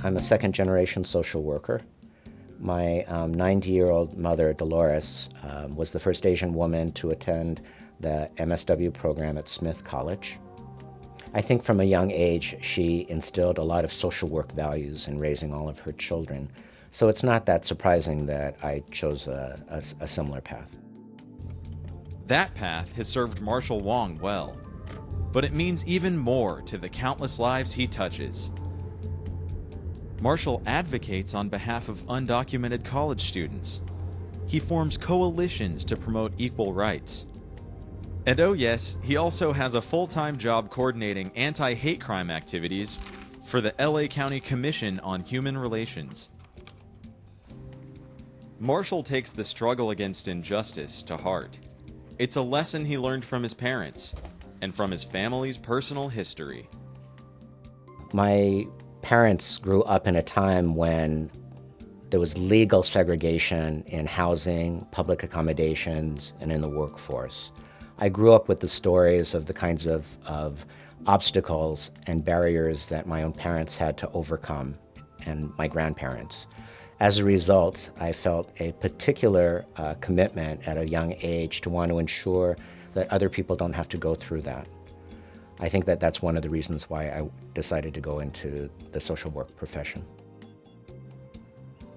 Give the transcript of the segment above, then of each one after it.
I'm a second-generation social worker. My 90-year-old mother, Dolores, was the first Asian woman to attend the MSW program at Smith College. I think from a young age, she instilled a lot of social work values in raising all of her children. So it's not that surprising that I chose a similar path. That path has served Marshall Wong well, but it means even more to the countless lives he touches. Marshall advocates on behalf of undocumented college students. He forms coalitions to promote equal rights. And oh yes, he also has a full-time job coordinating anti-hate crime activities for the LA County Commission on Human Relations. Marshall takes the struggle against injustice to heart. It's a lesson he learned from his parents and from his family's personal history. My parents grew up in a time when there was legal segregation in housing, public accommodations, and in the workforce. I grew up with the stories of the kinds of obstacles and barriers that my own parents had to overcome, and my grandparents. As a result, I felt a particular commitment at a young age to want to ensure that other people don't have to go through that. I think that that's one of the reasons why I decided to go into the social work profession.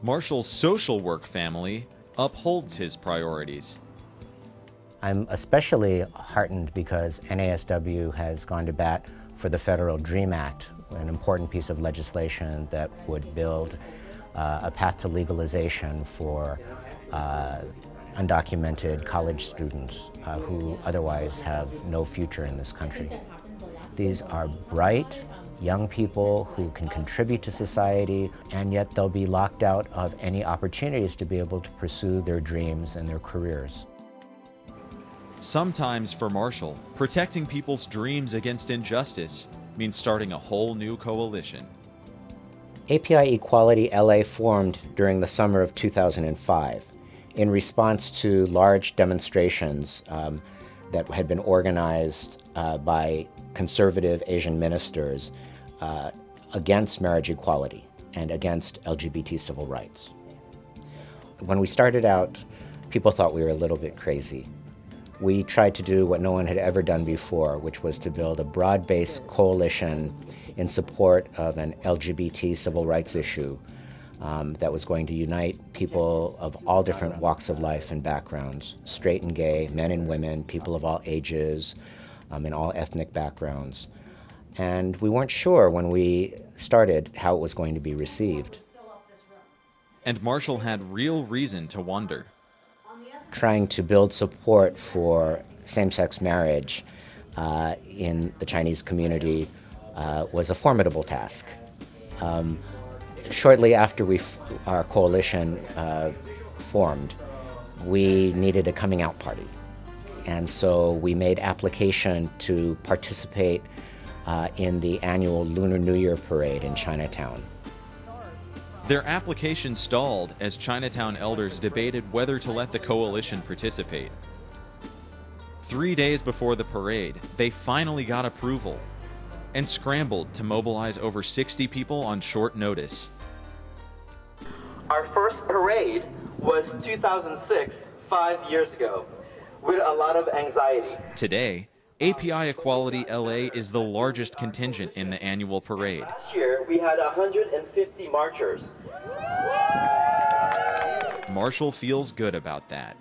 Marshall's social work family upholds his priorities. I'm especially heartened because NASW has gone to bat for the Federal DREAM Act, an important piece of legislation that would build a path to legalization for undocumented college students who otherwise have no future in this country. These are bright, young people who can contribute to society, and yet they'll be locked out of any opportunities to be able to pursue their dreams and their careers. Sometimes for Marshall, protecting people's dreams against injustice means starting a whole new coalition. API Equality-L.A. formed during the summer of 2005 in response to large demonstrations that had been organized by conservative Asian ministers against marriage equality and against LGBT civil rights. When we started out, people thought we were a little bit crazy. We tried to do what no one had ever done before, which was to build a broad-based coalition in support of an LGBT civil rights issue that was going to unite people of all different walks of life and backgrounds, straight and gay, men and women, people of all ages, and all ethnic backgrounds. And we weren't sure when we started how it was going to be received. And Marshall had real reason to wonder. Trying to build support for same-sex marriage in the Chinese community was a formidable task. Shortly after our coalition formed, we needed a coming out party. And so we made application to participate in the annual Lunar New Year parade in Chinatown. Their application stalled as Chinatown elders debated whether to let the coalition participate. 3 days before the parade, they finally got approval and scrambled to mobilize over 60 people on short notice. Our first parade was 2006, 5 years ago, with a lot of anxiety. Today, API Equality-L.A. is the largest contingent in the annual parade. Last year, we had 150 marchers. Marshall feels good about that.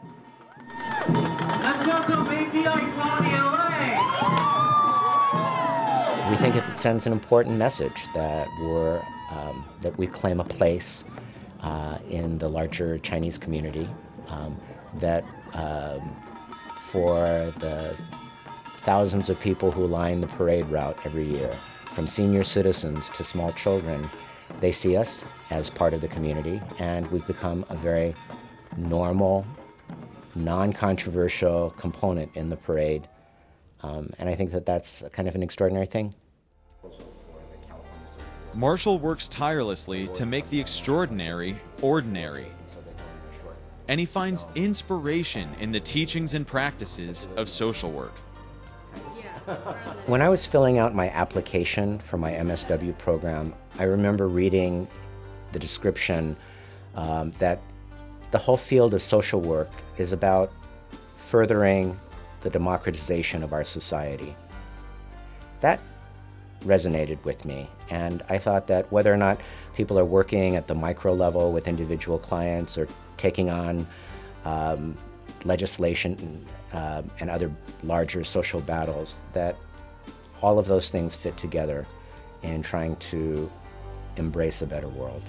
Let's welcome API Equality-L.A. We think it sends an important message that we claim a place in the larger Chinese community, that for the thousands of people who line the parade route every year, from senior citizens to small children, they see us as part of the community, and we've become a very normal, non-controversial component in the parade. And I think that that's kind of an extraordinary thing. Marshall works tirelessly to make the extraordinary ordinary. And he finds inspiration in the teachings and practices of social work. When I was filling out my application for my MSW program, I remember reading the description that the whole field of social work is about furthering the democratization of our society. That resonated with me, and I thought that whether or not people are working at the micro level with individual clients or taking on legislation and other larger social battles, that all of those things fit together in trying to embrace a better world.